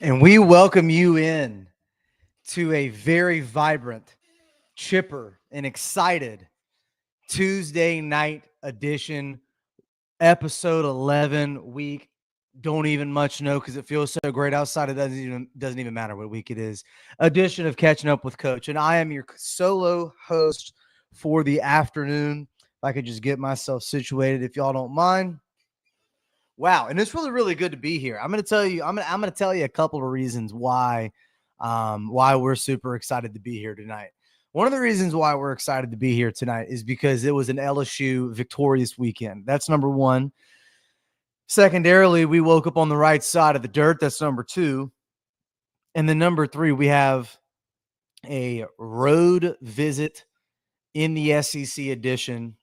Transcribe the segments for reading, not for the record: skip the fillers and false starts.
And we welcome you in to a very vibrant, chipper, and excited Tuesday night edition, episode 11 week. Don't even much know because it feels so great outside. It doesn't even matter what week it is. Edition of Catching Up with Coach, and I am your solo host for the afternoon. If I could just get myself situated, if y'all don't mind. Wow, and it's really good to be here. I'm going to tell you I'm going to tell you a couple of reasons why we're super excited to be here tonight. One of the reasons why we're excited to be here tonight is because it was an LSU victorious weekend. That's number 1. Secondarily, we woke up on the right side of the dirt. That's number 2. And then number 3, we have a road visit in the SEC edition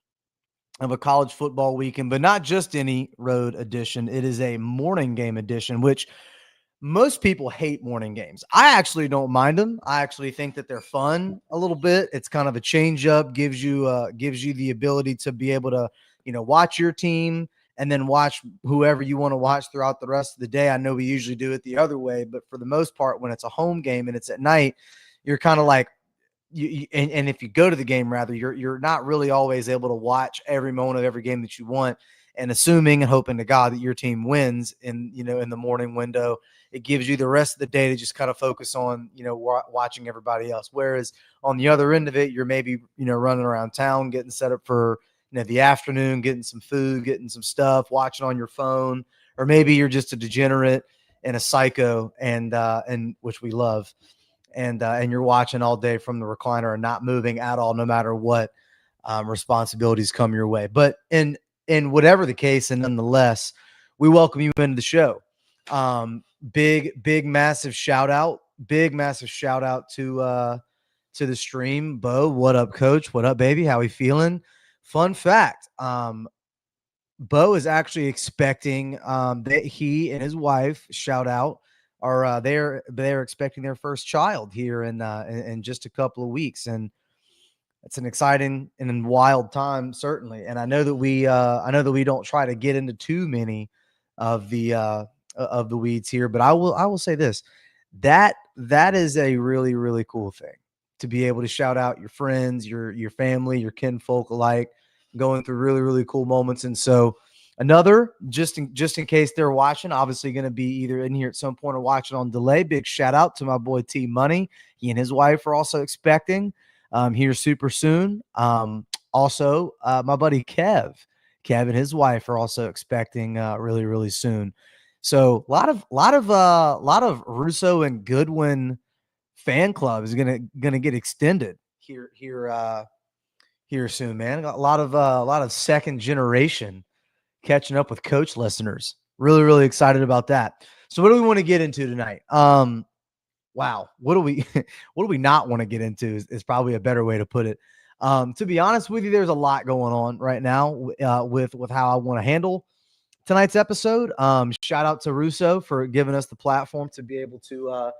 of a college football weekend, but not just any road edition. It is a morning game edition, which most people hate morning games. I actually don't mind them. I actually think that they're fun a little bit. It's kind of a change up, gives you the ability to be able to, watch your team and then watch whoever you want to watch throughout the rest of the day. I know we usually do it the other way, but for the most part, when it's a home game and it's at night, you're kind of like, and if you go to the game, rather, you're not really always able to watch every moment of every game that you want, and assuming and hoping to God that your team wins in the morning window, it gives you the rest of the day to just kind of focus on watching everybody else. Whereas on the other end of it, you're maybe running around town, getting set up for the afternoon, getting some food, getting some stuff, watching on your phone, or maybe you're just a degenerate and a psycho, and which we love. And you're watching all day from the recliner and not moving at all, no matter what responsibilities come your way. But in whatever the case, and nonetheless, we welcome you into the show. Big, massive shout out to the stream. Bo, what up, Coach? What up, baby? How we feeling? Fun fact: Bo is actually expecting that he and his wife, shout out, are they're expecting their first child here in just a couple of weeks, and it's an exciting and wild time, certainly. And I know that we don't try to get into too many of the weeds here, but I will say this, that is a really cool thing, to be able to shout out your friends, your family, your kinfolk alike, going through really cool moments. And so another, just in case they're watching, obviously going to be either in here at some point or watching on delay, big shout out to my boy T Money. He and his wife are also expecting here super soon. Also, my buddy Kev and his wife are also expecting really soon. So a lot of Russo and Goodwin fan club is gonna get extended here soon, man. Got a lot of second generation catching up with Coach listeners. Really excited about that. So what do we want to get into tonight? Wow, what do we what do we not want to get into is probably a better way to put it. To be honest with you, there's a lot going on right now with how I want to handle tonight's episode. Shout out to Russo for giving us the platform to be able to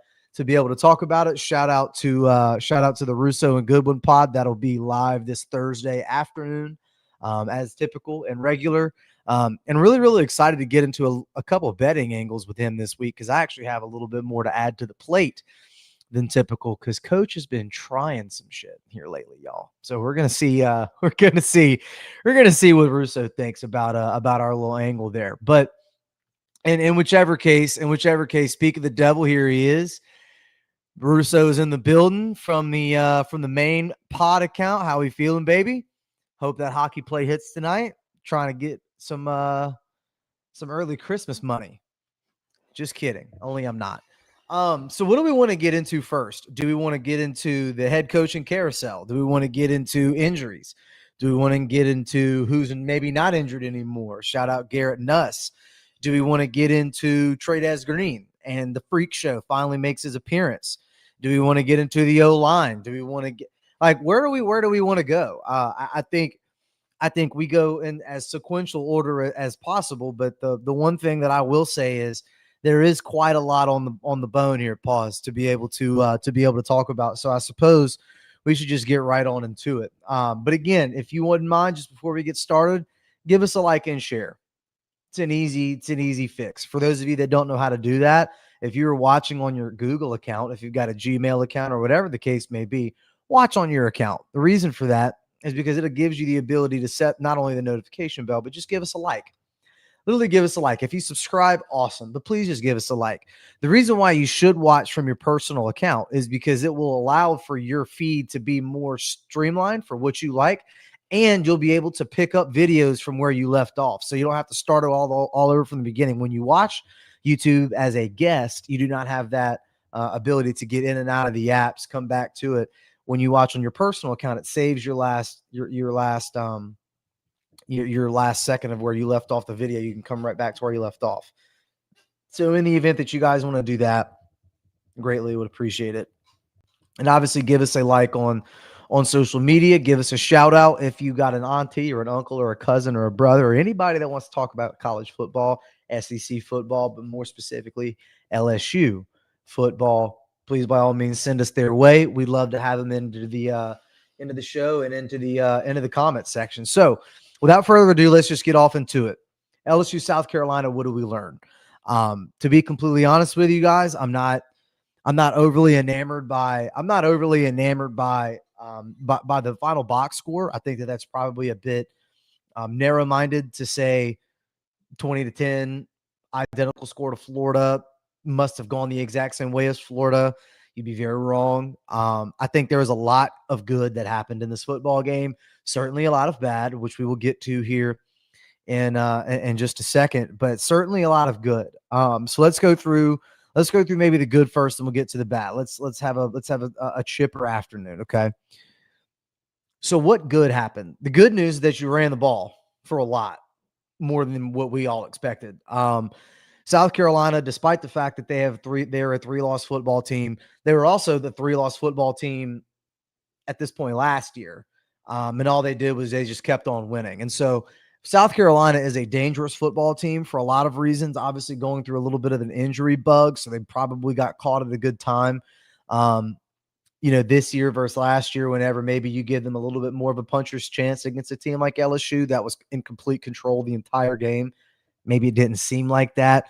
talk about it. Shout out to the Russo and Goodwin pod. That'll be live this Thursday afternoon, as typical and regular. And really excited to get into a couple of betting angles with him this week, because I actually have a little bit more to add to the plate than typical, because Coach has been trying some shit here lately, y'all. So we're gonna see what Russo thinks about our little angle there. But in whichever case, speak of the devil, here he is. Russo is in the building from the main pod account. How we feeling, baby? Hope that hockey play hits tonight. Trying to get some early Christmas money. Just kidding. Only I'm not. So what do we want to get into first? Do we want to get into the head coaching carousel? Do we want to get into injuries? Do we want to get into who's maybe not injured anymore? Shout out Garrett Nuss. Do we want to get into Trey Green and the freak show finally makes his appearance? Do we want to get into the O-line? Do we want to get where do we want to go? I think we go in as sequential order as possible. But the one thing that I will say is there is quite a lot on the bone here, pause, to be able to talk about. So I suppose we should just get right on into it. But again, if you wouldn't mind, just before we get started, give us a like and share. It's an easy fix. For those of you that don't know how to do that, if you're watching on your Google account, if you've got a Gmail account or whatever the case may be, watch on your account. The reason for that is because it gives you the ability to set not only the notification bell, but just give us a like. Literally give us a like. If you subscribe, awesome, but please just give us a like. The reason why you should watch from your personal account is because it will allow for your feed to be more streamlined for what you like, and you'll be able to pick up videos from where you left off. So you don't have to start all over from the beginning. When you watch YouTube as a guest, you do not have that ability to get in and out of the apps, come back to it. When you watch on your personal account, it saves your last second of where you left off the video. You can come right back to where you left off. So in the event that you guys want to do that, greatly would appreciate it. And obviously give us a like on social media. Give us a shout out if you got an auntie or an uncle or a cousin or a brother or anybody that wants to talk about college football, SEC football, but more specifically LSU football. Please, by all means, send us their way. We'd love to have them into the show and into the comment section. So without further ado, let's just get off into it. LSU, South Carolina, what do we learn? To be completely honest with you guys, I'm not overly enamored by the final box score. I think that's probably a bit narrow-minded to say 20-10, identical score to Florida, must have gone the exact same way as Florida. You'd be very wrong. I think there was a lot of good that happened in this football game. Certainly a lot of bad, which we will get to here in just a second, but certainly a lot of good. So let's go through maybe the good first, and we'll get to the bad. Let's have a chipper afternoon, okay? So what good happened? The good news is that you ran the ball for a lot more than what we all expected. South Carolina, despite the fact that they're a 3-loss football team, they were also the 3-loss football team at this point last year. And all they did was they just kept on winning. And so South Carolina is a dangerous football team for a lot of reasons, obviously going through a little bit of an injury bug. So they probably got caught at a good time, this year versus last year, whenever maybe you give them a little bit more of a puncher's chance against a team like LSU that was in complete control the entire game. Maybe it didn't seem like that.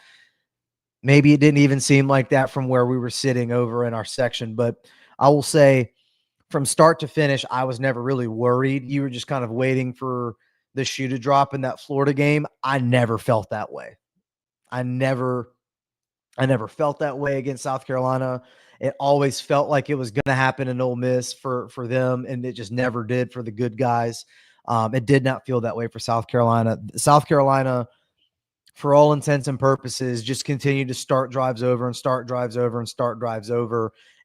Maybe it didn't even seem like that from where we were sitting over in our section. But I will say from start to finish, I was never really worried. You were just kind of waiting for the shoe to drop in that Florida game. I never felt that way. I never felt that way against South Carolina. It always felt like it was going to happen in Ole Miss for them, and it just never did for the good guys. It did not feel that way for South Carolina. South Carolina, for all intents and purposes, just continued to start drives over,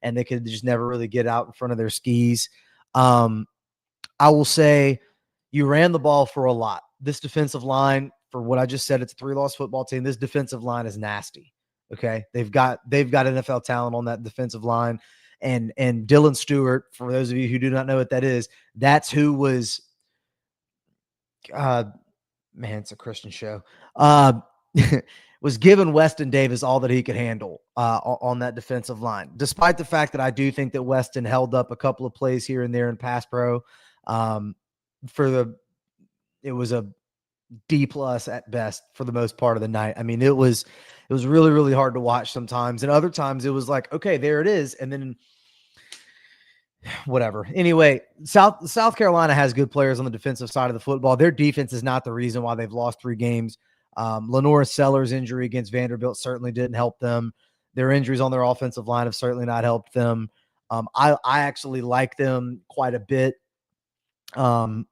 and they could just never really get out in front of their skis. I will say you ran the ball for a lot. This defensive line, for what I just said, it's a 3-loss football team. This defensive line is nasty. Okay. They've got NFL talent on that defensive line. And Dylan Stewart, for those of you who do not know what that is, that's who was, it's a Christian show, was giving Weston Davis all that he could handle on that defensive line, despite the fact that I do think that Weston held up a couple of plays here and there in pass pro. It was a D+ at best for the most part of the night. I mean, it was really, really hard to watch sometimes. And other times it was like, okay, there it is. And then whatever. Anyway, South Carolina has good players on the defensive side of the football. Their defense is not the reason why they've lost 3 games. Lenora Sellers' injury against Vanderbilt certainly didn't help them. Their injuries on their offensive line have certainly not helped them. I actually like them quite a bit in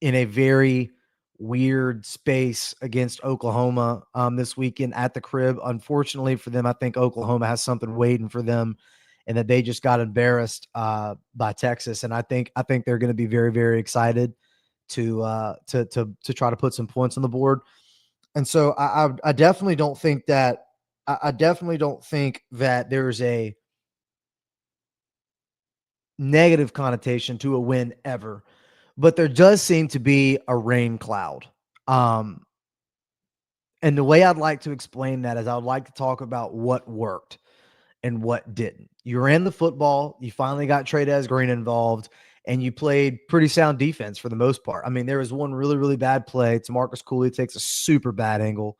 a very weird space against Oklahoma this weekend at the crib. Unfortunately for them, I think Oklahoma has something waiting for them, and that they just got embarrassed by Texas. And I think they're going to be very, very excited to try to put some points on the board. And so I definitely don't think that there's a negative connotation to a win ever, but there does seem to be a rain cloud. And the way I'd like to explain that is I would like to talk about what worked and what didn't. You ran the football, you finally got Trey'Dez Green involved, and you played pretty sound defense for the most part. I mean, there was one really, really bad play. Marcus Cooley takes a super bad angle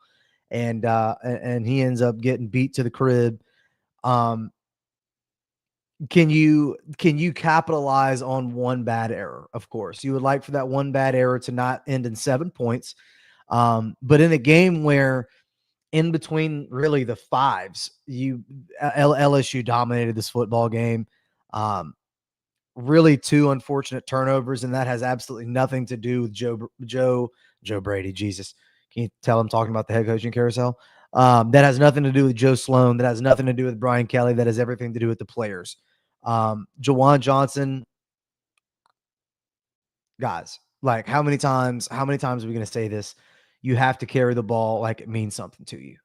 and he ends up getting beat to the crib. Um, can you capitalize on one bad error? Of course, you would like for that one bad error to not end in 7 points. But in a game where in between really the fives, LSU dominated this football game. Really two unfortunate turnovers, and that has absolutely nothing to do with Joe Brady. Jesus, can you tell I'm talking about the head coaching carousel? That has nothing to do with Joe Sloan. That has nothing to do with Brian Kelly. That has everything to do with the players. Jawan Johnson, guys, like how many times are we going to say this? You have to carry the ball like it means something to you.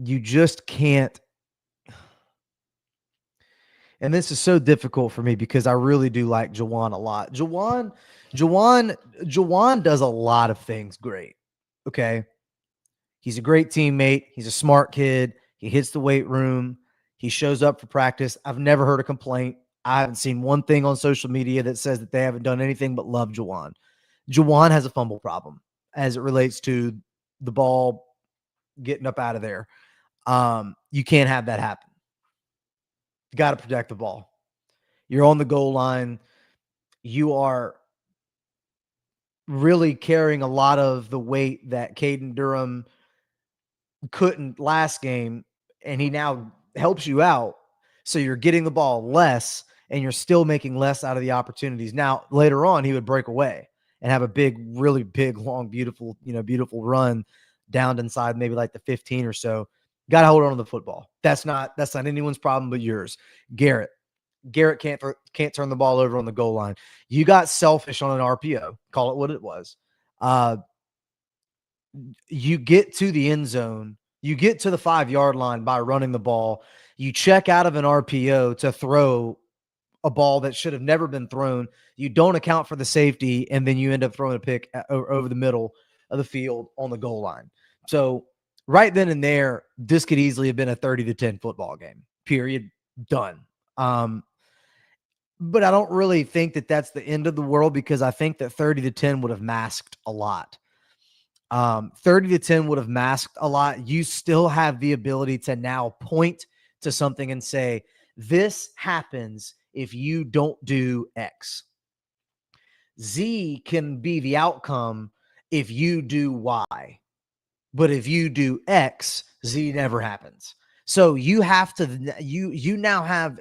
You just can't. And this is so difficult for me because I really do like Jawan a lot. Jawan does a lot of things great. Okay. He's a great teammate. He's a smart kid. He hits the weight room. He shows up for practice. I've never heard a complaint. I haven't seen one thing on social media that says that they haven't done anything but love Jawan. Jawan has a fumble problem as it relates to the ball getting up out of there. You can't have that happen. You got to protect the ball. You're on the goal line. You are really carrying a lot of the weight that Caden Durham couldn't last game, and he now helps you out. So you're getting the ball less, and you're still making less out of the opportunities. Now, later on, he would break away and have a big, really big, long, beautiful run down inside maybe like the 15 or so. Got to hold on to the football. That's not anyone's problem but yours. Garrett can't turn the ball over on the goal line. You got selfish on an RPO. Call it what it was. You get to the end zone. You get to the 5-yard line by running the ball. You check out of an RPO to throw a ball that should have never been thrown. You don't account for the safety, and then you end up throwing a pick over the middle of the field on the goal line. So right then and there, this could easily have been a 30-10 football game. Period. Done. But I don't really think that that's the end of the world because I think that 30-10 would have masked a lot. 30-10 would have masked a lot. You still have the ability to now point to something and say, this happens if you don't do X. Z can be the outcome if you do Y. But if you do X, Z never happens. So you have to, you now have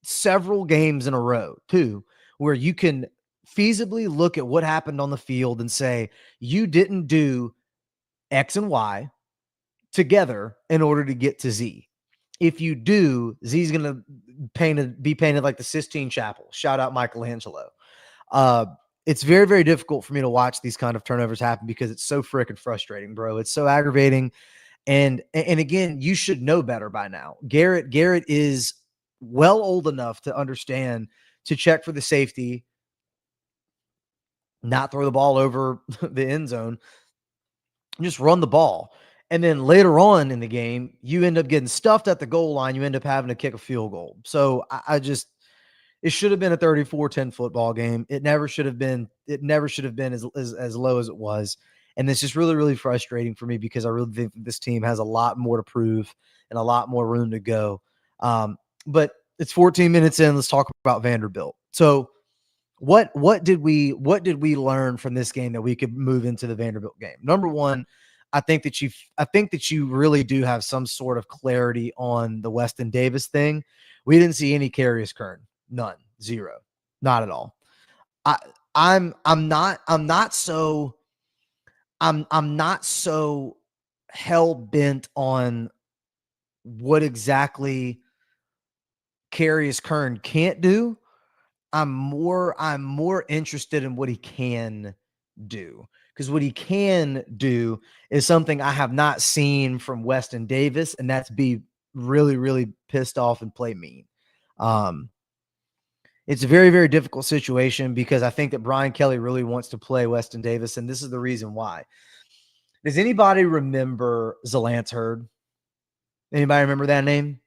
several games in a row too, where you can feasibly look at what happened on the field and say, you didn't do X and Y together in order to get to Z. If you do, Z's going to be painted like the Sistine Chapel. Shout out Michelangelo. It's very, very difficult for me to watch these kind of turnovers happen because it's so freaking frustrating, bro. It's so aggravating. And again, you should know better by now. Garrett is well old enough to understand to check for the safety, not throw the ball over the end zone, just run the ball. And then later on in the game, you end up getting stuffed at the goal line. You end up having to kick a field goal. So it should have been a 34-10 football game. It never should have been as low as it was. And it's just really, really frustrating for me because I really think that this team has a lot more to prove and a lot more room to go. But it's 14 minutes in. Let's talk about Vanderbilt. So what did we learn from this game that we could move into the Vanderbilt game? Number one, I think that you really do have some sort of clarity on the Weston Davis thing. We didn't see any Carousel Kern. None. Zero. Not at all. I'm not so hell bent on what exactly Carousel Kern can't do. I'm more interested in what he can do, because what he can do is something I have not seen from Weston Davis, and that's be really, really pissed off and play mean. It's a very, very difficult situation because I think that Brian Kelly really wants to play Weston Davis, and this is the reason why. Does anybody remember Zalance Hurd? Anybody remember that name?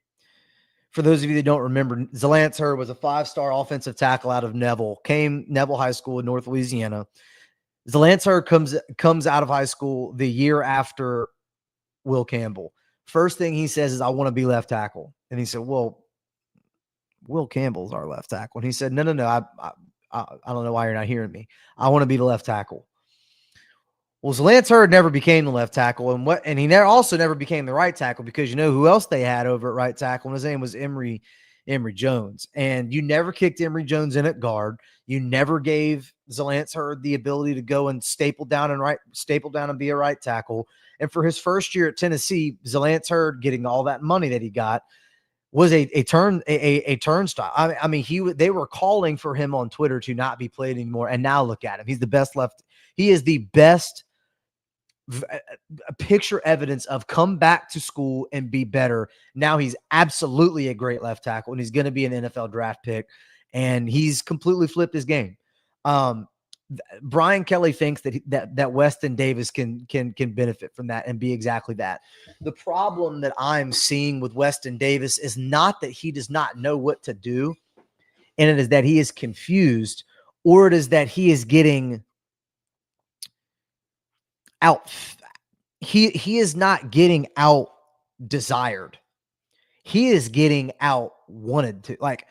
For those of you that don't remember, Zalance Hurd was a 5-star offensive tackle out of Neville High School in North Louisiana. Zalance Hurd comes out of high school the year after Will Campbell. First thing he says is, I want to be left tackle. And he said, well, Will Campbell's our left tackle. And he said, no. I don't know why you're not hearing me. I want to be the left tackle. Well, Zalance Hurd never became the left tackle, and he also never became the right tackle, because you know who else they had over at right tackle, and his name was Emory Jones. And you never kicked Emory Jones in at guard. You never gave Zalance Hurd the ability to go and staple down and be a right tackle. And for his first year at Tennessee, Zalance Hurd getting all that money that he got was a turnstile. I mean, they were calling for him on Twitter to not be played anymore. And now look at him. He's the best left. He is the best picture evidence of come back to school and be better. Now he's absolutely a great left tackle, and he's going to be an NFL draft pick, and he's completely flipped his game. Brian Kelly thinks that Weston Davis can benefit from that and be exactly that. The problem that I'm seeing with Weston Davis is not that he does not know what to do, and it is that he is confused, or it is that he is getting out. He is not getting out desired. He is getting out wanted to. Like,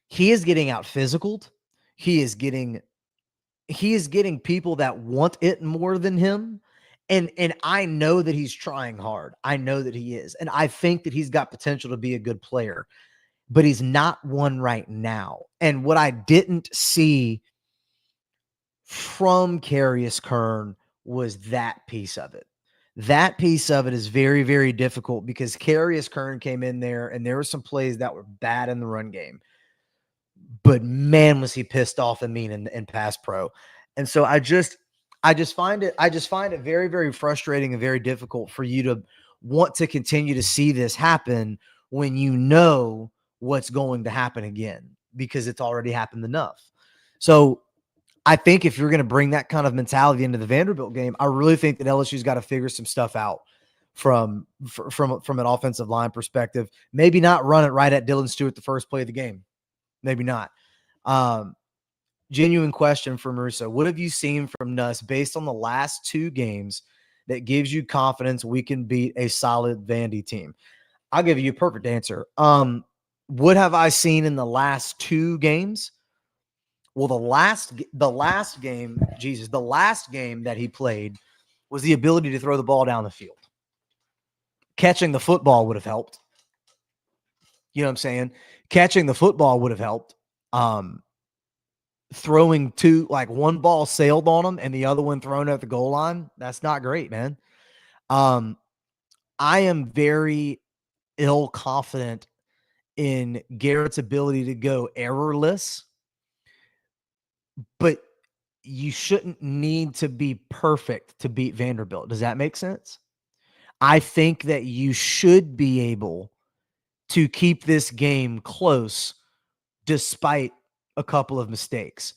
he is getting out physicaled. He is getting people that want it more than him. And I know that he's trying hard. I know that he is. And I think that he's got potential to be a good player, but he's not one right now. And what I didn't see from Carius Kern was that piece of it. That piece of it is very, very difficult, because Carius Kern came in there and there were some plays that were bad in the run game. But man, was he pissed off and mean in pass pro. And so I just find it very, very frustrating and very difficult for you to want to continue to see this happen when you know what's going to happen again, because it's already happened enough. So I think if you're going to bring that kind of mentality into the Vanderbilt game, I really think that LSU's got to figure some stuff out from an offensive line perspective. Maybe not run it right at Dylan Stewart the first play of the game. Maybe not. Genuine question for Maruso. What have you seen from Nuss based on the last two games that gives you confidence we can beat a solid Vandy team? I'll give you a perfect answer. What have I seen in the last two games? Well, the last game that he played was the ability to throw the ball down the field. Catching the football would have helped. You know what I'm saying? Catching the football would have helped. Throwing two, like one ball sailed on him and the other one thrown at the goal line, that's not great, man. I am very ill confident in Garrett's ability to go errorless, but you shouldn't need to be perfect to beat Vanderbilt. Does that make sense? I think that you should be able to keep this game close despite a couple of mistakes.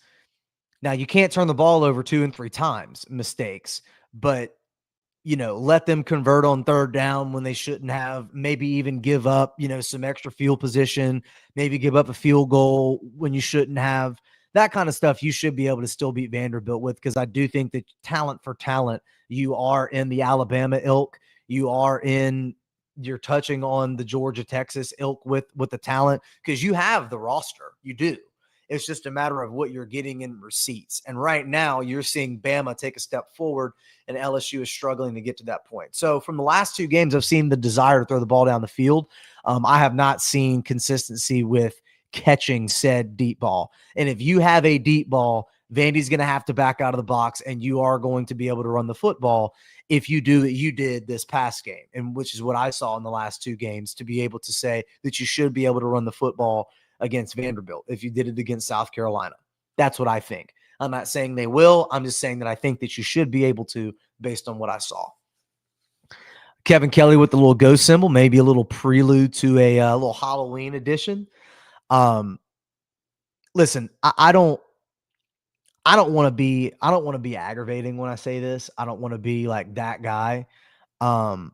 Now, you can't turn the ball over 2 and 3 times, mistakes, but let them convert on third down when they shouldn't have, maybe even give up, some extra field position, maybe give up a field goal when you shouldn't have. That kind of stuff you should be able to still beat Vanderbilt with, because I do think that talent for talent, you are in the Alabama ilk. You're touching on the Georgia, Texas ilk with the talent, because you have the roster. You do. It's just a matter of what you're getting in receipts. And right now you're seeing Bama take a step forward and LSU is struggling to get to that point. So from the last two games, I've seen the desire to throw the ball down the field. I have not seen consistency with catching said deep ball. And if you have a deep ball, Vandy's going to have to back out of the box, and you are going to be able to run the football if you do what you did this past game, and which is what I saw in the last two games, to be able to say that you should be able to run the football against Vanderbilt if you did it against South Carolina. That's what I think. I'm not saying they will. I'm just saying that I think that you should be able to, based on what I saw. Kevin Kelly with the little ghost symbol, maybe a little prelude to a little Halloween edition. Listen, I don't want to be aggravating when I say this. I don't want to be like that guy. But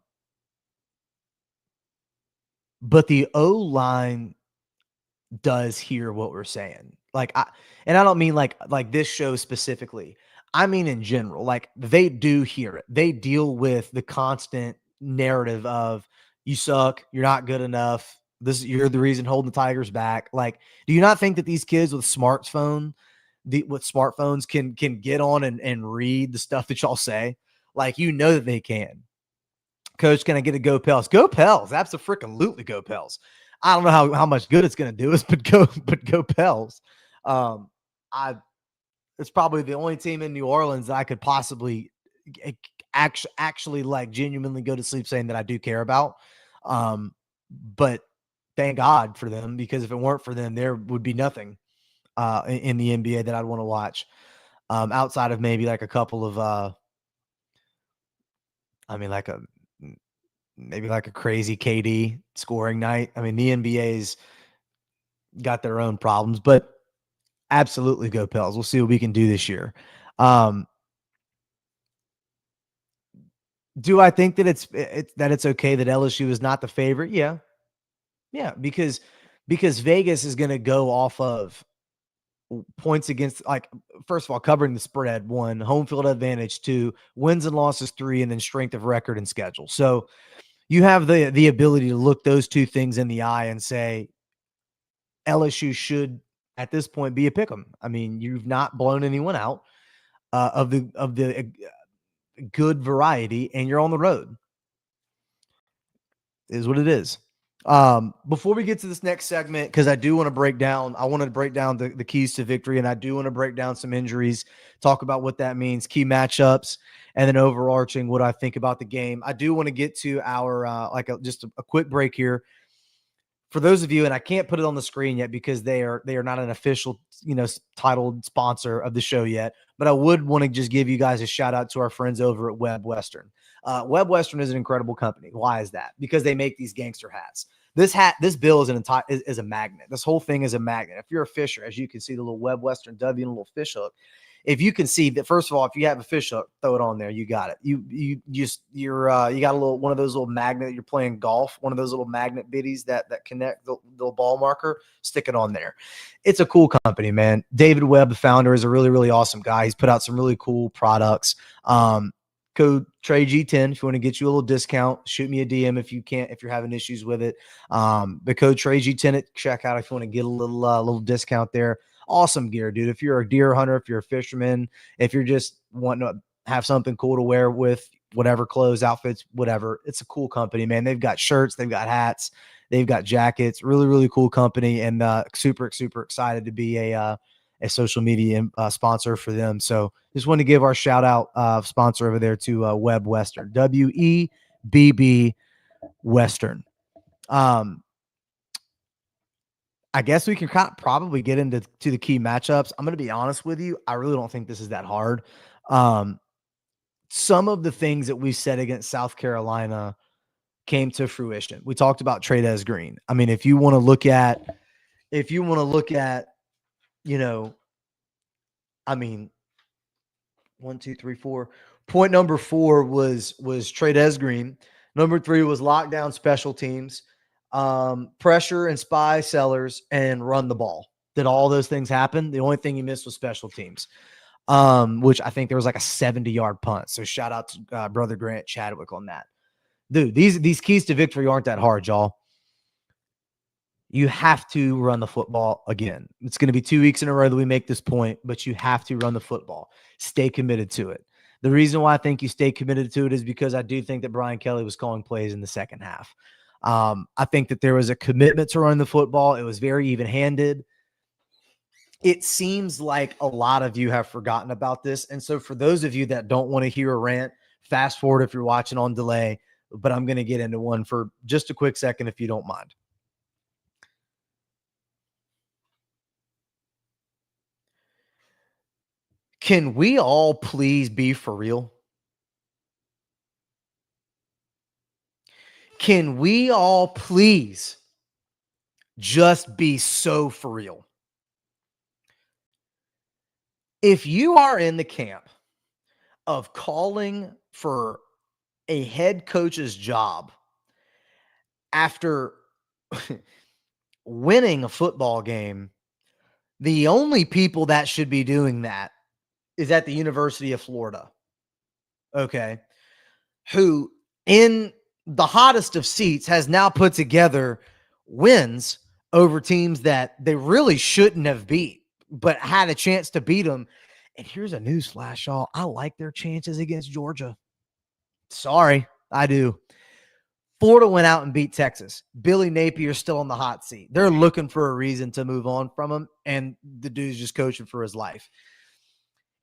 the O-line does hear what we're saying. And I don't mean like this show specifically. I mean, in general, like they do hear it. They deal with the constant narrative of you suck, you're not good enough. You're the reason holding the Tigers back. Like, do you not think that these kids with smartphones can get on and read the stuff that y'all say? Like, you know that they can. Coach, can I get a go Pels? Go Pels. Absolutely go Pels. I don't know how much good it's gonna do us, but go Pels. I It's probably the only team in New Orleans that I could possibly actually like genuinely go to sleep saying that I do care about. But thank God for them, because if it weren't for them, there would be nothing in the NBA that I'd want to watch outside of maybe like a couple of, I mean, like a maybe like a crazy KD scoring night. I mean, the NBA's got their own problems, but absolutely go Pels. We'll see what we can do this year. Um, Do I think that it's okay that LSU is not the favorite? Yeah. Yeah, because Vegas is going to go off of points against, like, first of all, covering the spread, 1, home field advantage, 2, wins and losses, 3, and then strength of record and schedule. So you have the ability to look those two things in the eye and say LSU should at this point be a pick 'em. I mean, you've not blown anyone out of the good variety, and you're on the road. Is what it is. Before we get to this next segment, because I want to break down the keys to victory, and I do want to break down some injuries, talk about what that means, key matchups, and then overarching what I think about the game. I do want to get to our just a quick break here. For those of you, and I can't put it on the screen yet because they are not an official, titled sponsor of the show yet, but I would want to just give you guys a shout out to our friends over at Web Western. Web Western is an incredible company. Why is that? Because they make these gangster hats. This bill is a magnet. This whole thing is a magnet. If you're a fisher, as you can see, the little Web Western W and a little fish hook. If you can see that, first of all, if you have a fish hook, throw it on there. You got it. You got a little one of those little magnet. You're playing golf. One of those little magnet biddies that connect the little ball marker. Stick it on there. It's a cool company, man. David Webb, the founder, is a really, really awesome guy. He's put out some really cool products. Code Trey G10 if you want to get you a little discount. Shoot me a DM if you're having issues with it. The code Trey G10 at checkout if you want to get a little discount there. Awesome gear, dude. If you're a deer hunter, if you're a fisherman, if you're just wanting to have something cool to wear with whatever clothes, outfits, whatever, it's a cool company, man. They've got shirts, they've got hats, they've got jackets. Really, really cool company, and super, super excited to be a social media sponsor for them. So just want to give our shout out sponsor over there to Web Western, WEBB Western. I guess we can probably get into the key matchups. I'm going to be honest with you. I really don't think this is that hard. Some of the things that we said against South Carolina came to fruition. We talked about Trey'Dez Green. I mean, if you want to look at, I mean, 1, 2, 3, 4. Point number 4 was Trey'Dez Green. Number 3 was lockdown special teams, pressure and spy sellers, and run the ball. Did all those things happen? The only thing you missed was special teams, which I think there was like a 70-yard punt. So shout out to brother Grant Chadwick on that. Dude, these keys to victory aren't that hard, y'all. You have to run the football again. It's going to be 2 weeks in a row that we make this point, but you have to run the football. Stay committed to it. The reason why I think you stay committed to it is because I do think that Brian Kelly was calling plays in the second half. I think that there was a commitment to run the football. It was very even-handed. It seems like a lot of you have forgotten about this. And so for those of you that don't want to hear a rant, fast forward if you're watching on delay, but I'm going to get into one for just a quick second if you don't mind. Can we all please be for real? Can we all please just be so for real? If you are in the camp of calling for a head coach's job after winning a football game, the only people that should be doing that is at the University of Florida. Okay. Who in the hottest of seats has now put together wins over teams that they really shouldn't have beat, but had a chance to beat them. And here's a news flash, y'all. I like their chances against Georgia. Sorry, I do. Florida went out and beat Texas. Billy Napier's still on the hot seat. They're looking for a reason to move on from him, and the dude's just coaching for his life.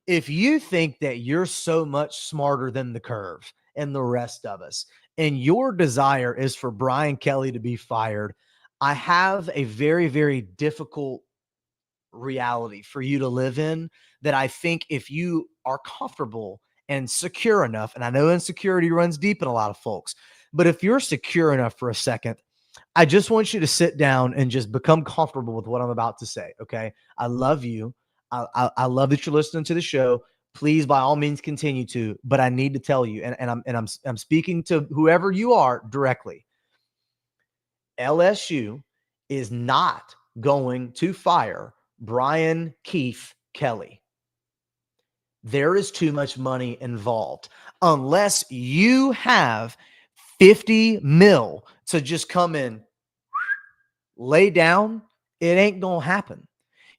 If you think that you're so much smarter than the curve and the rest of us, and your desire is for Brian Kelly to be fired, I have a very, very difficult reality for you to live in that I think if you are comfortable and secure enough, and I know insecurity runs deep in a lot of folks, but if you're secure enough for a second, I just want you to sit down and just become comfortable with what I'm about to say. Okay. I love you. I love that you're listening to the show. Please, by all means, continue to. But I need to tell you, and I'm speaking to whoever you are directly. LSU is not going to fire Brian Keith Kelly. There is too much money involved. Unless you have 50 mil to just come in, lay down, it ain't going to happen.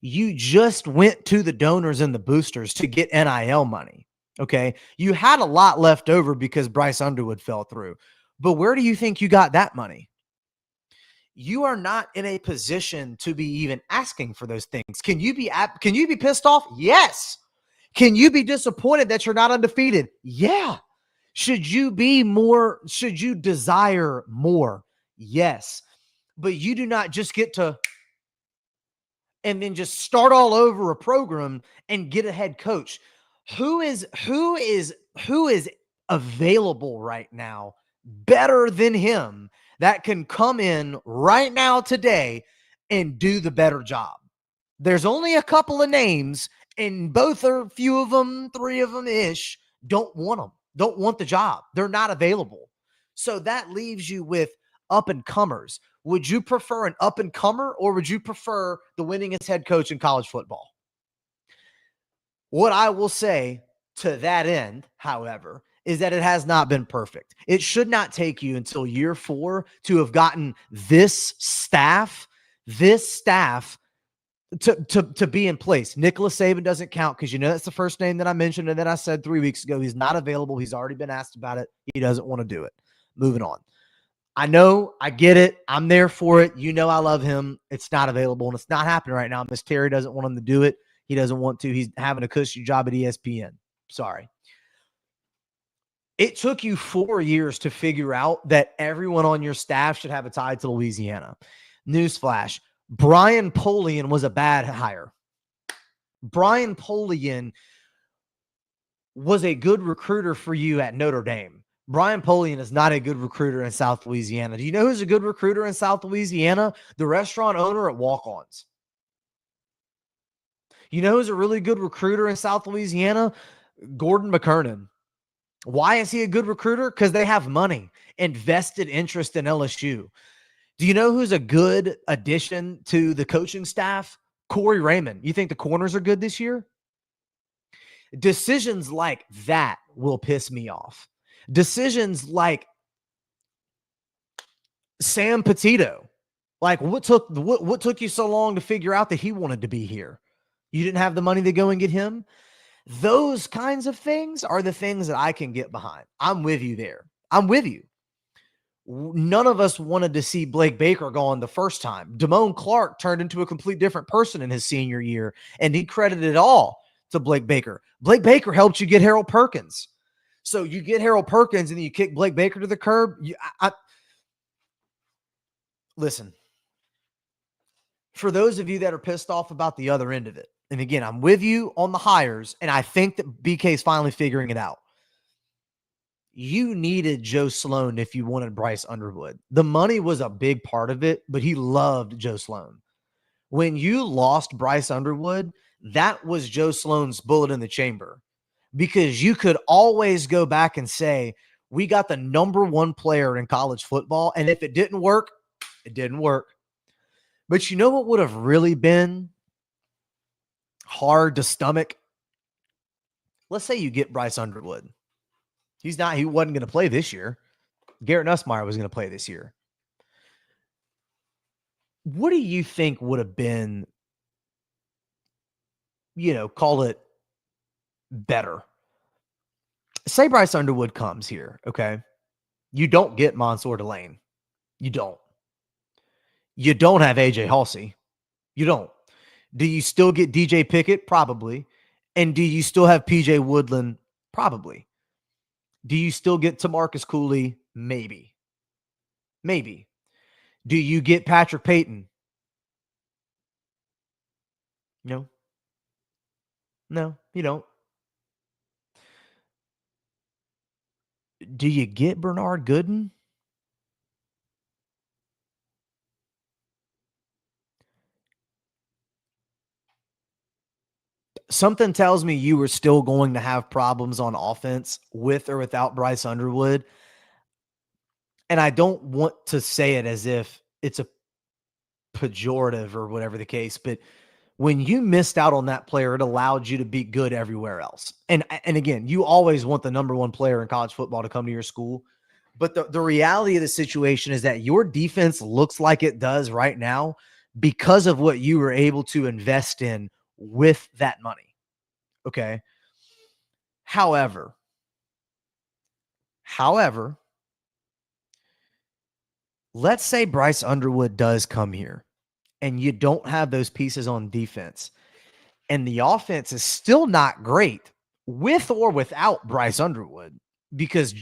You just went to the donors and the boosters to get NIL money. Okay. You had a lot left over because Bryce Underwood fell through. But where do you think you got that money? You are not in a position to be even asking for those things. Can you be pissed off? Yes. Can you be disappointed that you're not undefeated? Yeah. Should you desire more? Yes. But you do not just get to and then just start all over a program and get a head coach. Who is available right now better than him that can come in right now today and do the better job? There's only a couple of names, and both are few of them, three of them ish, don't want the job. They're not available. So that leaves you with up and comers. Would you prefer an up and comer, or would you prefer the winningest head coach in college football? What I will say to that end, however, is that it has not been perfect. It should not take you until year 4 to have gotten this staff to be in place. Nicholas Saban doesn't count because that's the first name that I mentioned, and then I said 3 weeks ago he's not available. He's already been asked about it. He doesn't want to do it. Moving on. I know, I get it. I'm there for it. I love him. It's not available, and it's not happening right now. Miss Terry doesn't want him to do it. He doesn't want to. He's having a cushy job at ESPN. Sorry. It took you 4 years to figure out that everyone on your staff should have a tie to Louisiana. Newsflash. Brian Polian was a bad hire. Brian Polian was a good recruiter for you at Notre Dame. Brian Polian is not a good recruiter in South Louisiana. Do you know who's a good recruiter in South Louisiana? The restaurant owner at Walk-Ons. You know who's a really good recruiter in South Louisiana? Gordon McKernan. Why is he a good recruiter? Because they have money and vested interest in LSU. Do you know who's a good addition to the coaching staff? Corey Raymond. You think the corners are good this year? Decisions like that will piss me off. Decisions like Sam Petito. Like what took you so long to figure out that he wanted to be here? You didn't have the money to go and get him? Those kinds of things are the things that I can get behind. I'm with you there. I'm with you. None of us wanted to see Blake Baker gone the first time. Damone Clark turned into a complete different person in his senior year, and he credited it all to Blake Baker. Blake Baker helped you get Harold Perkins. So you get Harold Perkins and then you kick Blake Baker to the curb. Listen, for those of you that are pissed off about the other end of it, and again, I'm with you on the hires, and I think that BK is finally figuring it out. You needed Joe Sloan if you wanted Bryce Underwood. The money was a big part of it, but he loved Joe Sloan. When you lost Bryce Underwood, that was Joe Sloan's bullet in the chamber, because you could always go back and say, we got the number 1 player in college football, and if it didn't work, it didn't work. But you know what would have really been hard to stomach? Let's say you get Bryce Underwood. He wasn't going to play this year. Garrett Nussmeier was going to play this year. What do you think would have been, call it better? Say Bryce Underwood comes here, okay? You don't get Mansour Delane. You don't. You don't have AJ Halsey. You don't. Do you still get DJ Pickett? Probably. And do you still have PJ Woodland? Probably. Do you still get Tamarcus Cooley? Maybe. Maybe. Do you get Patrick Payton? No. No, you don't. Do you get Bernard Gooden? Something tells me you were still going to have problems on offense with or without Bryce Underwood. And I don't want to say it as if it's a pejorative or whatever the case, but when you missed out on that player, it allowed you to be good everywhere else. And again, you always want the number one player in college football to come to your school. But the reality of the situation is that your defense looks like it does right now because of what you were able to invest in with that money. Okay. However, let's say Bryce Underwood does come here and you don't have those pieces on defense and the offense is still not great with or without Bryce Underwood because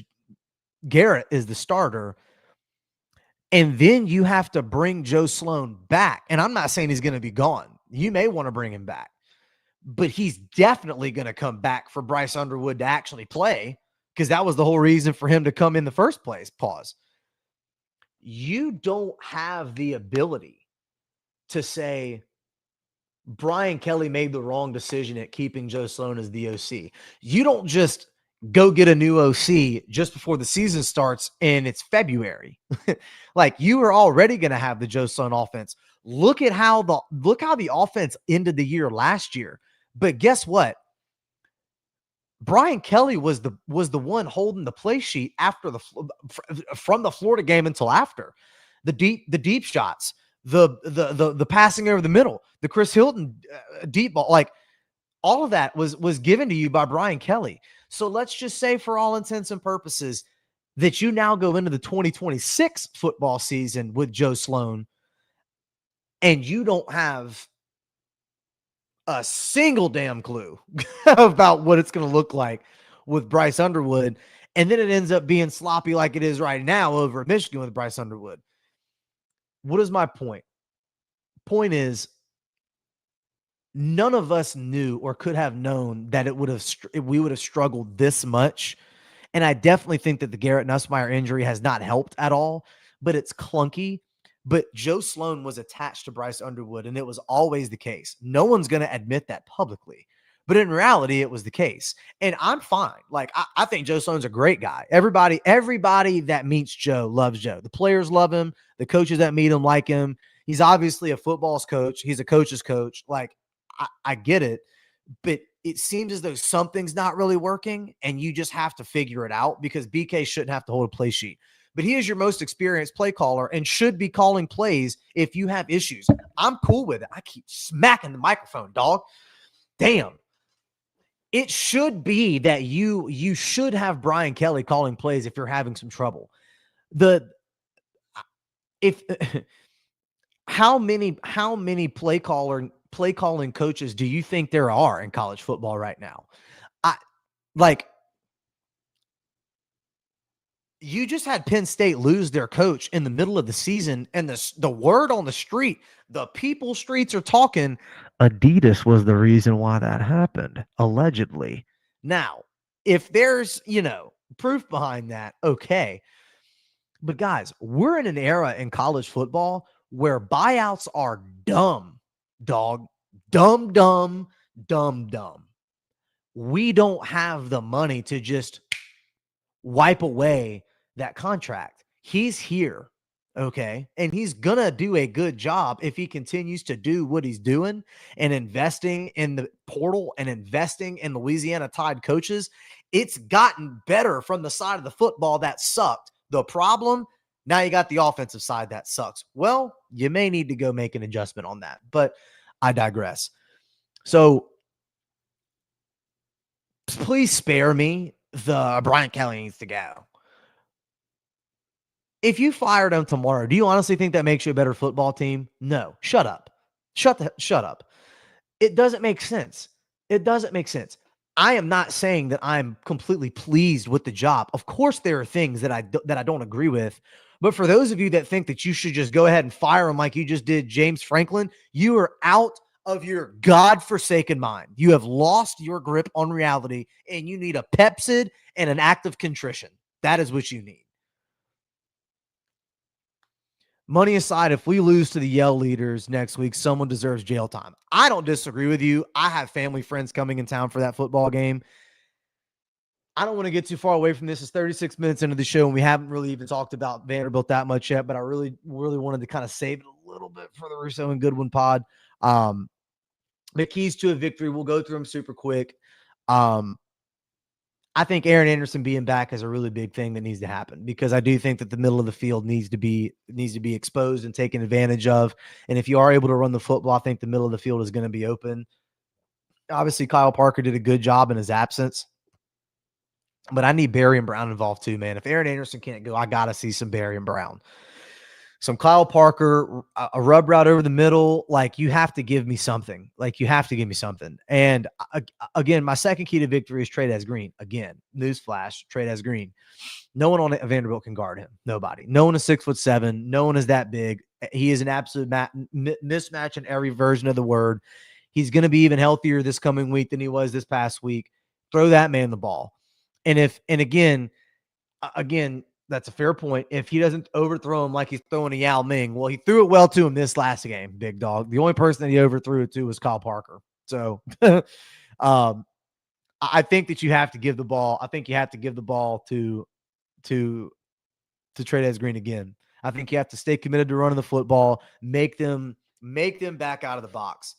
Garrett is the starter. And then you have to bring Joe Sloan back. And I'm not saying he's going to be gone. You may want to bring him back, but he's definitely going to come back for Bryce Underwood to actually play because that was the whole reason for him to come in the first place. Pause. You don't have the ability to say Brian Kelly made the wrong decision at keeping Joe Sloan as the OC. You don't just go get a new OC just before the season starts and it's February. Like you are already going to have the Joe Sloan offense. Look how the offense ended the year last year. But guess what? Brian Kelly was the one holding the play sheet after from the Florida game until after the deep shots, the passing over the middle, the Chris Hilton deep ball, like all of that was given to you by Brian Kelly. So let's just say for all intents and purposes that you now go into the 2026 football season with Joe Sloan and you don't have a single damn clue about what it's going to look like with Bryce Underwood. And then it ends up being sloppy like it is right now over at Michigan with Bryce Underwood. What is my point? Point is, none of us knew or could have known that we would have struggled this much. And I definitely think that the Garrett Nussmeier injury has not helped at all, but it's clunky. But Joe Sloan was attached to Bryce Underwood, and it was always the case. No one's going to admit that publicly. But in reality, it was the case. And I'm fine. Like, I think Joe Sloan's a great guy. Everybody that meets Joe loves Joe. The players love him. The coaches that meet him like him. He's obviously a football's coach. He's a coach's coach. Like, I get it. But it seems as though something's not really working, and you just have to figure it out because BK shouldn't have to hold a play sheet. But he is your most experienced play caller and should be calling plays if you have issues. I'm cool with it. I keep smacking the microphone, dog. Damn. It should be that you should have Brian Kelly calling plays if you're having some trouble. How many play calling coaches do you think there are in college football right now? You just had Penn State lose their coach in the middle of the season, and the word on the street, the people streets are talking, Adidas was the reason why that happened, allegedly. Now, if there's, proof behind that, okay. But guys, we're in an era in college football where buyouts are dumb, dog. Dumb, dumb, dumb, dumb. We don't have the money to just wipe away that contract. He's here. Okay. And he's going to do a good job if he continues to do what he's doing and investing in the portal and investing in Louisiana Tide coaches. It's gotten better from the side of the football that sucked. The problem, now you got the offensive side that sucks. Well, you may need to go make an adjustment on that, but I digress. So please spare me the Brian Kelly needs to go. If you fired him tomorrow, do you honestly think that makes you a better football team? No. Shut up. Shut up. It doesn't make sense. It doesn't make sense. I am not saying that I'm completely pleased with the job. Of course, there are things that I don't agree with. But for those of you that think that you should just go ahead and fire him like you just did James Franklin, you are out of your God-forsaken mind. You have lost your grip on reality, and you need a Pepsid and an act of contrition. That is what you need. Money aside, if we lose to the Yell Leaders next week, someone deserves jail time. I don't disagree with you. I have family friends coming in town for that football game. I don't want to get too far away from this. It's 36 minutes into the show, and we haven't really even talked about Vanderbilt that much yet, but I really wanted to kind of save it a little bit for the Russo and Goodwin pod. The keys to a victory, we'll go through them super quick. I think Aaron Anderson being back is a really big thing that needs to happen, because I do think that the middle of the field needs to be exposed and taken advantage of. And if you are able to run the football, I think the middle of the field is going to be open. Obviously, Kyle Parker did a good job in his absence, but I need Barry and Brown involved too, man. If Aaron Anderson can't go, I got to see some Barry and Brown. Some Kyle Parker, a rub route over the middle. Like, you have to give me something. And again, my second key to victory is Trey Green. Again, newsflash, Trey Green. No one on Vanderbilt can guard him. Nobody. No one is 6'7". No one is that big. He is an absolute mismatch in every version of the word. He's going to be even healthier this coming week than he was this past week. Throw that man the ball. And again, that's a fair point. If he doesn't overthrow him like he's throwing a Yao Ming, well, he threw it well to him this last game, big dog. The only person that he overthrew it to was Kyle Parker. So I think that you have to give the ball. I think you have to give the ball to Trey Green again. I think you have to stay committed to running the football, make them back out of the box.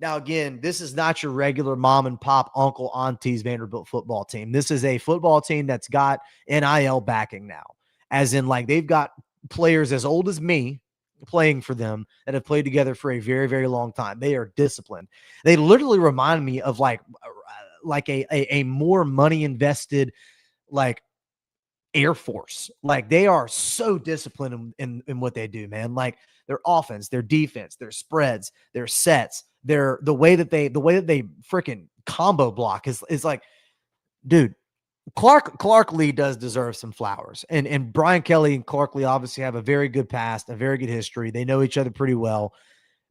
Now, again, this is not your regular mom and pop, uncle, auntie's Vanderbilt football team. This is a football team that's got NIL backing now, as in, like, they've got players as old as me playing for them that have played together for a very, very long time. They are disciplined. They literally remind me of like a more money invested, like, Air Force. Like, they are so disciplined in what they do, man. Like, their offense, their defense, their spreads, their sets, the way that they freaking combo block is like, dude, Clark Lee does deserve some flowers. And Brian Kelly and Clark Lee obviously have a very good past, a very good history. They know each other pretty well.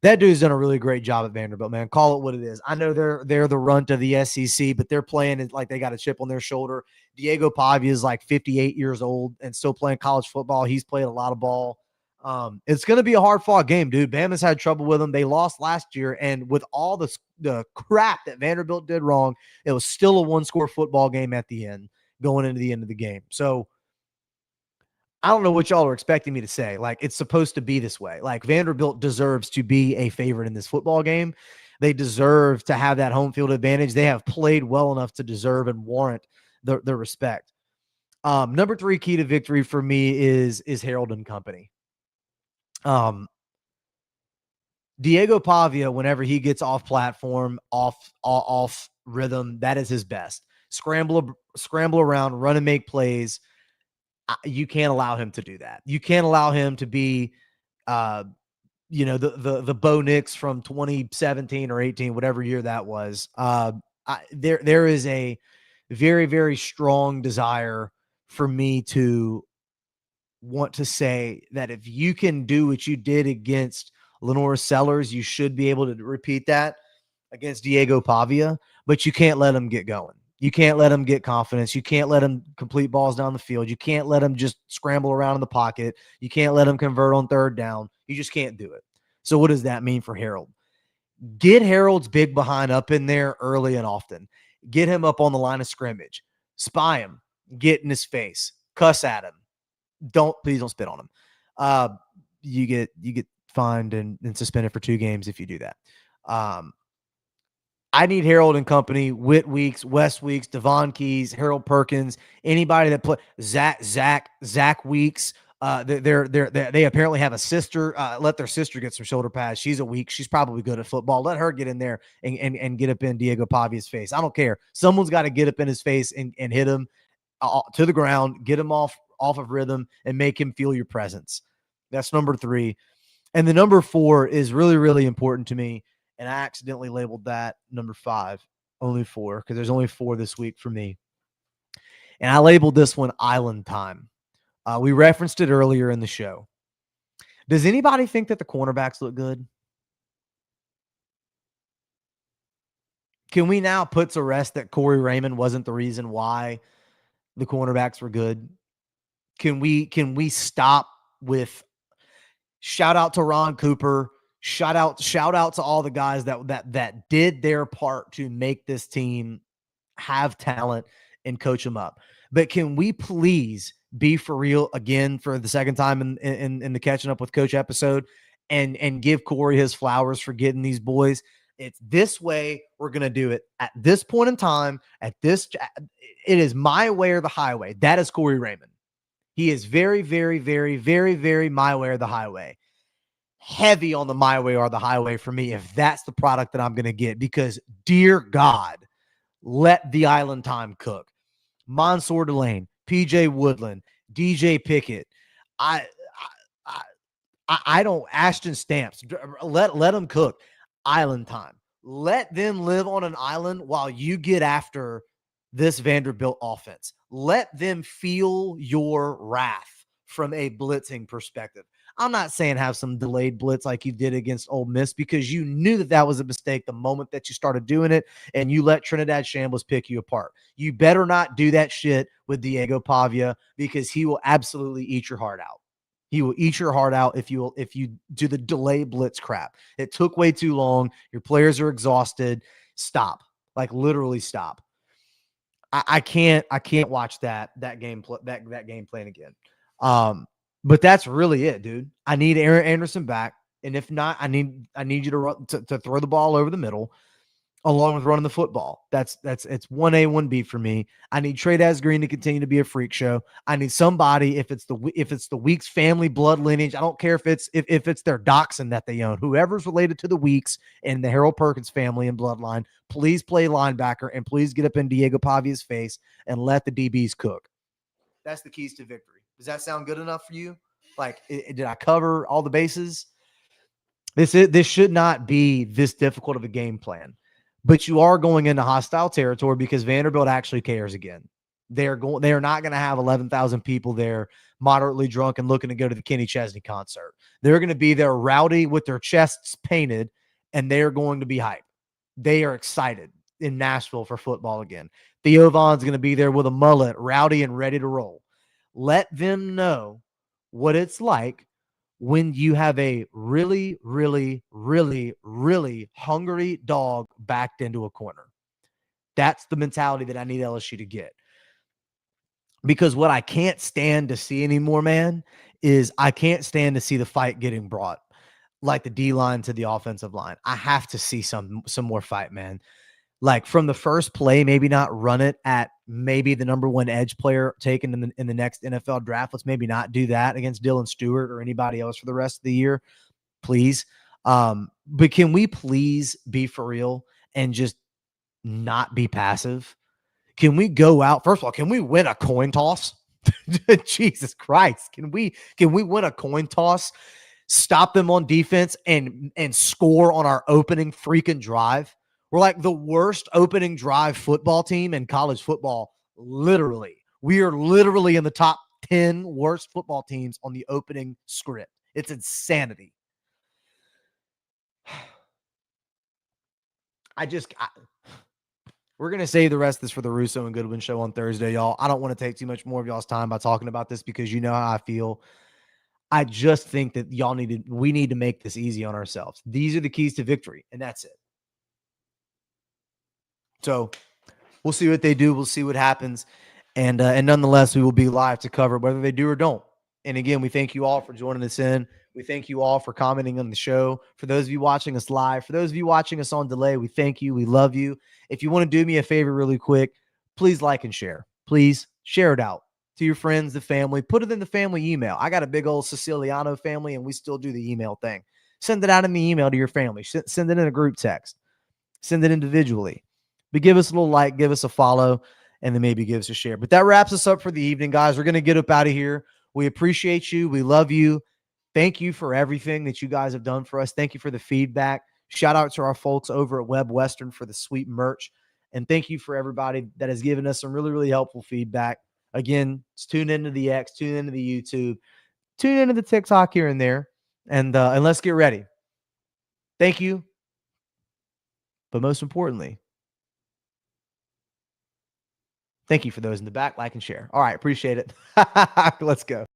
That dude's done a really great job at Vanderbilt, man. Call it what it is. I know they're the runt of the SEC, but they're playing it like they got a chip on their shoulder. Diego Pavia is like 58 years old and still playing college football. He's played a lot of ball. It's going to be a hard-fought game, dude. Bama's had trouble with them. They lost last year, and with all the crap that Vanderbilt did wrong, it was still a one-score football game at the end, going into the end of the game. So I don't know what y'all are expecting me to say. Like, it's supposed to be this way. Like, Vanderbilt deserves to be a favorite in this football game. They deserve to have that home field advantage. They have played well enough to deserve and warrant the respect. Number 3 key to victory for me is Harold and company. Diego Pavia, whenever he gets off platform, off rhythm, that is his best. Scramble around, run and make plays. You can't allow him to do that. You can't allow him to be, the Bo Nix from 2017 or 18, whatever year that was. There is a very, very strong desire for me to want to say that if you can do what you did against Lenora Sellers, you should be able to repeat that against Diego Pavia, but you can't let him get going. You can't let him get confidence. You can't let him complete balls down the field. You can't let him just scramble around in the pocket. You can't let him convert on third down. You just can't do it. So what does that mean for Harold? Get Harold's big behind up in there early and often. Get him up on the line of scrimmage. Spy him. Get in his face. Cuss at him. Please don't spit on him. you get fined and suspended for 2 games if you do that. I need Harold and company, Whit Weeks, West Weeks, Devon Keys, Harold Perkins, anybody that play Zach Weeks. They apparently have a sister. Let their sister get some shoulder pads. She's a week. She's probably good at football. Let her get in there and get up in Diego Pavia's face. I don't care. Someone's got to get up in his face and hit him to the ground, get him off of rhythm, and make him feel your presence. That's number 3. And the number 4 is really, really important to me. And I accidentally labeled that number 5, only 4, because there's only 4 this week for me. And I labeled this one Island Time. We referenced it earlier in the show. Does anybody think that the cornerbacks look good? Can we now put to rest that Corey Raymond wasn't the reason why the cornerbacks were good? Can we stop with shout out to Ron Cooper? Shout out to all the guys that did their part to make this team have talent and coach them up. But can we please be for real again for the second time in the catching up with coach episode and give Corey his flowers for getting these boys? It's this way we're going to do it at this point in time. It is my way or the highway. That is Corey Raymond. He is very, very, very, very, very my way or the highway. Heavy on the my way or the highway for me if that's the product that I'm going to get, because dear God, let the Island Time cook. Mansour Delane, PJ Woodland, DJ Pickett. I don't Ashton Stamps. Let them cook. Island Time. Let them live on an island while you get after this Vanderbilt offense. Let them feel your wrath from a blitzing perspective. I'm not saying have some delayed blitz like you did against Ole Miss, because you knew that was a mistake the moment that you started doing it, and you let Trinidad Shambles pick you apart. You better not do that shit with Diego Pavia, because he will absolutely eat your heart out. He will eat your heart out if you do the delay blitz crap. It took way too long. Your players are exhausted. Stop. Like literally stop. I can't watch that game plan again. But that's really it, dude. I need Aaron Anderson back, and if not, I need you to throw the ball over the middle, along with running the football. It's 1A, 1B for me. I need Trey Green to continue to be a freak show. I need somebody, if it's the Weeks family blood lineage. I don't care if it's their dachshund that they own. Whoever's related to the Weeks and the Harold Perkins family and bloodline, please play linebacker and please get up in Diego Pavia's face and let the DBs cook. That's the keys to victory. Does that sound good enough for you? Like, did I cover all the bases? This should not be this difficult of a game plan, but you are going into hostile territory because Vanderbilt actually cares again. They are not going to have 11,000 people there, moderately drunk and looking to go to the Kenny Chesney concert. They're going to be there rowdy with their chests painted, and they're going to be hyped. They are excited in Nashville for football again. Theo Vaughn's going to be there with a mullet, rowdy and ready to roll. Let them know what it's like when you have a really, really, really, really hungry dog backed into a corner. That's the mentality that I need LSU to get. Because what I can't stand to see anymore, man, is I can't stand to see the fight getting brought, like the D-line to the offensive line. I have to see some more fight, man. Like from the first play, maybe not run it at maybe the number 1 edge player taken in the next NFL draft. Let's maybe not do that against Dylan Stewart or anybody else for the rest of the year, please. But can we please be for real and just not be passive? Can we go out? First of all, can we win a coin toss? Jesus Christ. Can we win a coin toss? Stop them on defense and score on our opening freaking drive? We're like the worst opening drive football team in college football. Literally. We are literally in the top 10 worst football teams on the opening script. It's insanity. We're going to save the rest of this for the Russo and Goodwin show on Thursday, y'all. I don't want to take too much more of y'all's time by talking about this because you know how I feel. I just think that we need to make this easy on ourselves. These are the keys to victory, and that's it. So we'll see what they do. We'll see what happens. And nonetheless, we will be live to cover whether they do or don't And again, we thank you all for joining us in. We thank you all for commenting on the show. For those of you watching us live, for those of you watching us on delay, we thank you. We love you. If you want to do me a favor really quick, please like and share. Please share it out to your friends, the family. Put it in the family email. I got a big old Siciliano family, and we still do the email thing. Send it out in the email to your family. Send it in a group text. Send it individually. But give us a little like, give us a follow, and then maybe give us a share. But that wraps us up for the evening, guys. We're going to get up out of here. We appreciate you. We love you. Thank you for everything that you guys have done for us. Thank you for the feedback. Shout out to our folks over at Web Western for the sweet merch. And thank you for everybody that has given us some really, really helpful feedback. Again, tune into the X, tune into the YouTube, tune into the TikTok here and there, and let's get ready. Thank you. But most importantly, thank you for those in the back. Like and share. All right. Appreciate it. Let's go.